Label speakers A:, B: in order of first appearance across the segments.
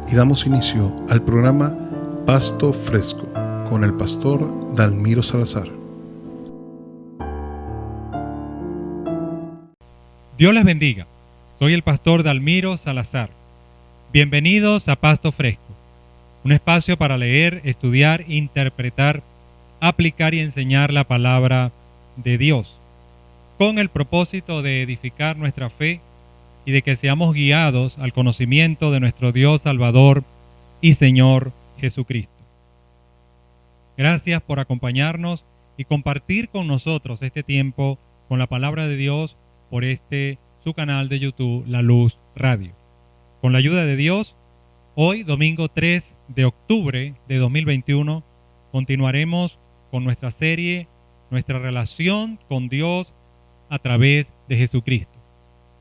A: y damos inicio al programa Pasto Fresco con el pastor Dalmiro Salazar.
B: Dios les bendiga. Soy el pastor Dalmiro Salazar. Bienvenidos a Pasto Fresco, un espacio para leer, estudiar, interpretar, aplicar y enseñar la palabra de Dios, con el propósito de edificar nuestra fe y de que seamos guiados al conocimiento de nuestro Dios Salvador y Señor Jesucristo. Gracias por acompañarnos y compartir con nosotros este tiempo con la palabra de Dios por su canal de YouTube, La Luz Radio. Con la ayuda de Dios, hoy, domingo 3 de octubre de 2021, continuaremos con nuestra serie, nuestra relación con Dios a través de Jesucristo.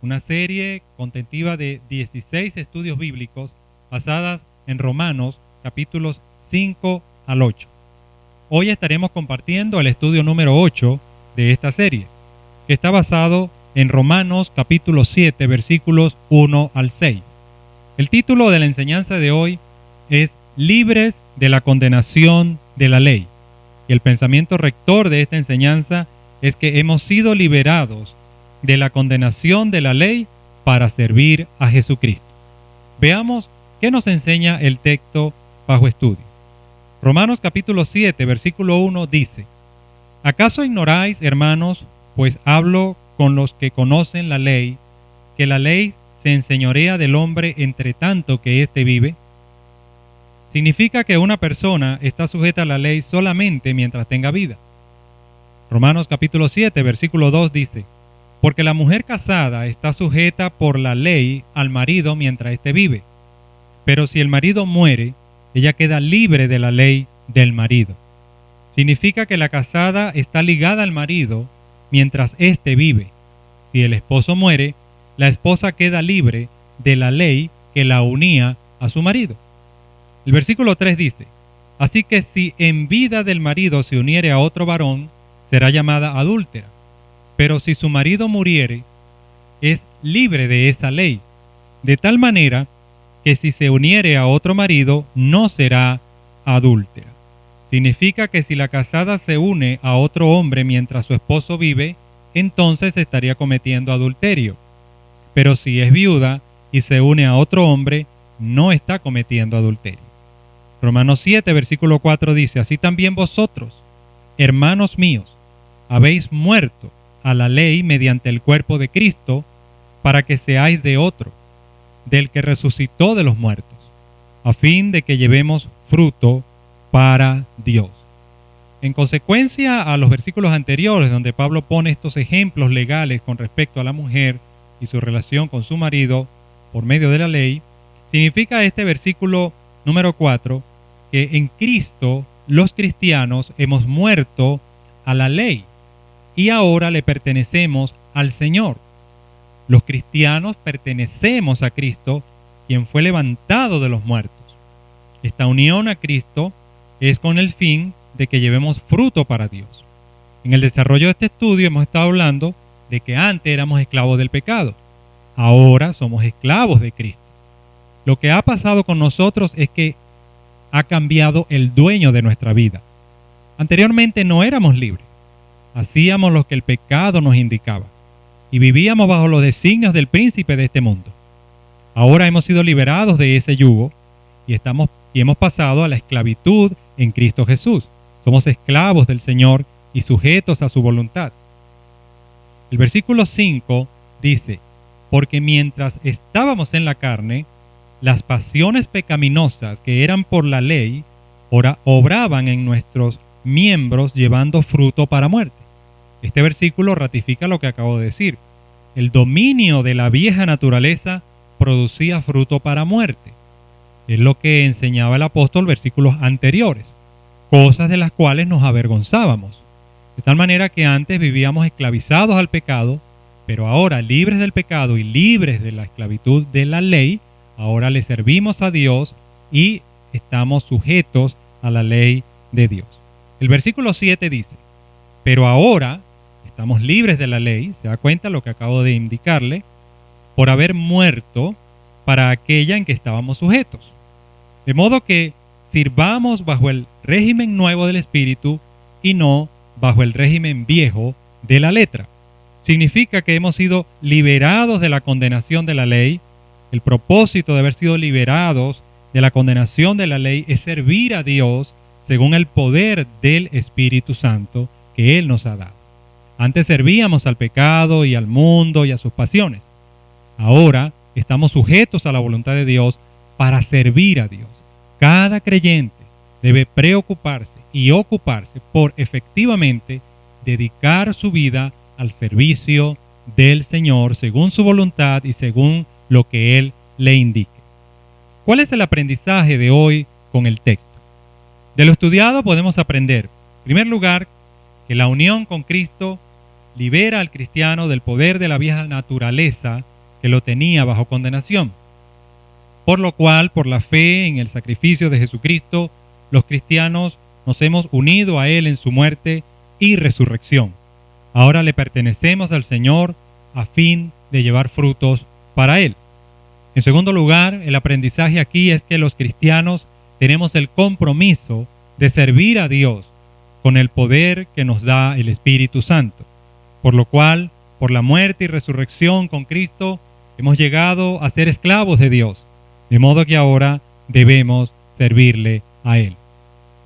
B: Una serie contentiva de 16 estudios bíblicos basadas en Romanos, capítulos 5 al 8. Hoy estaremos compartiendo el estudio número 8 de esta serie, que está basado en Romanos capítulo 7, versículos 1 al 6. El título de la enseñanza de hoy es Libres de la condenación de la ley. Y el pensamiento rector de esta enseñanza es que hemos sido liberados de la condenación de la ley para servir a Jesucristo. Veamos qué nos enseña el texto bajo estudio. Romanos capítulo 7, versículo 1 dice: ¿Acaso ignoráis, hermanos, pues hablo con los que conocen la ley, que la ley se enseñorea del hombre entre tanto que éste vive? Significa que una persona está sujeta a la ley solamente mientras tenga vida. Romanos capítulo 7, versículo 2 dice: Porque la mujer casada está sujeta por la ley al marido mientras éste vive. Pero si el marido muere, ella queda libre de la ley del marido. Significa que la casada está ligada al marido mientras éste vive. Si el esposo muere, la esposa queda libre de la ley que la unía a su marido. El versículo 3 dice: Así que si en vida del marido se uniere a otro varón, será llamada adúltera. Pero si su marido muriere, es libre de esa ley, de tal manera que si se uniere a otro marido, no será adúltera. Significa que si la casada se une a otro hombre mientras su esposo vive, entonces estaría cometiendo adulterio. Pero si es viuda y se une a otro hombre, no está cometiendo adulterio. Romanos 7, versículo 4 dice: Así también vosotros, hermanos míos, habéis muerto a la ley mediante el cuerpo de Cristo, para que seáis de otro, del que resucitó de los muertos, a fin de que llevemos fruto para Dios. En consecuencia a los versículos anteriores, donde Pablo pone estos ejemplos legales con respecto a la mujer y su relación con su marido por medio de la ley, significa este versículo número 4 que en Cristo los cristianos hemos muerto a la ley y ahora le pertenecemos al Señor. Los cristianos pertenecemos a Cristo, quien fue levantado de los muertos. Esta unión a Cristo es con el fin de que llevemos fruto para Dios. En el desarrollo de este estudio hemos estado hablando de que antes éramos esclavos del pecado. Ahora somos esclavos de Cristo. Lo que ha pasado con nosotros es que ha cambiado el dueño de nuestra vida. Anteriormente no éramos libres. Hacíamos lo que el pecado nos indicaba y vivíamos bajo los designios del príncipe de este mundo. Ahora hemos sido liberados de ese yugo y hemos pasado a la esclavitud en Cristo Jesús. Somos esclavos del Señor y sujetos a su voluntad. El versículo 5 dice: Porque mientras estábamos en la carne, las pasiones pecaminosas que eran por la ley obraban en nuestros miembros llevando fruto para muerte. Este versículo ratifica lo que acabo de decir. El dominio de la vieja naturaleza producía fruto para muerte. Es lo que enseñaba el apóstol en versículos anteriores, cosas de las cuales nos avergonzábamos. De tal manera que antes vivíamos esclavizados al pecado, pero ahora libres del pecado y libres de la esclavitud de la ley, ahora le servimos a Dios y estamos sujetos a la ley de Dios. El versículo 7 dice: Pero ahora estamos libres de la ley, se da cuenta lo que acabo de indicarle, por haber muerto para aquella en que estábamos sujetos. De modo que sirvamos bajo el régimen nuevo del Espíritu y no bajo el régimen viejo de la letra. Significa que hemos sido liberados de la condenación de la ley. El propósito de haber sido liberados de la condenación de la ley es servir a Dios según el poder del Espíritu Santo que Él nos ha dado. Antes servíamos al pecado y al mundo y a sus pasiones. Ahora estamos sujetos a la voluntad de Dios para servir a Dios. Cada creyente debe preocuparse y ocuparse por efectivamente dedicar su vida al servicio del Señor según su voluntad y según lo que Él le indique. ¿Cuál es el aprendizaje de hoy con el texto? De lo estudiado podemos aprender, en primer lugar, que la unión con Cristo libera al cristiano del poder de la vieja naturaleza que lo tenía bajo condenación. Por lo cual, por la fe en el sacrificio de Jesucristo, los cristianos nos hemos unido a Él en su muerte y resurrección. Ahora le pertenecemos al Señor a fin de llevar frutos para Él. En segundo lugar, el aprendizaje aquí es que los cristianos tenemos el compromiso de servir a Dios con el poder que nos da el Espíritu Santo. Por lo cual, por la muerte y resurrección con Cristo, hemos llegado a ser esclavos de Dios, de modo que ahora debemos servirle a Él.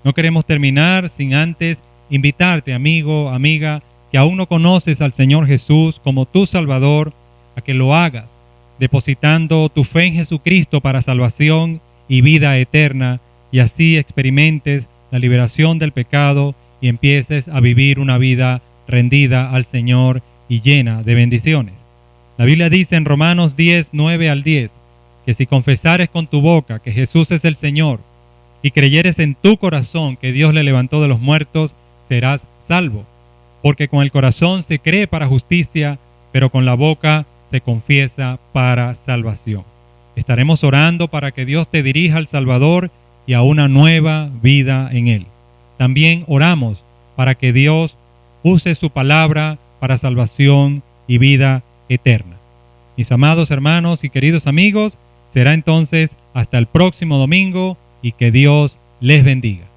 B: No queremos terminar sin antes invitarte, amigo, amiga, que aún no conoces al Señor Jesús como tu Salvador, a que lo hagas, depositando tu fe en Jesucristo para salvación y vida eterna, y así experimentes la liberación del pecado y empieces a vivir una vida rendida al Señor y llena de bendiciones. La Biblia dice en Romanos 10, 9 al 10, que si confesares con tu boca que Jesús es el Señor y creyeres en tu corazón que Dios le levantó de los muertos, serás salvo. Porque con el corazón se cree para justicia, pero con la boca se confiesa para salvación. Estaremos orando para que Dios te dirija al Salvador y a una nueva vida en Él. También oramos para que Dios use su palabra para salvación y vida eterna. Mis amados hermanos y queridos amigos, será entonces hasta el próximo domingo y que Dios les bendiga.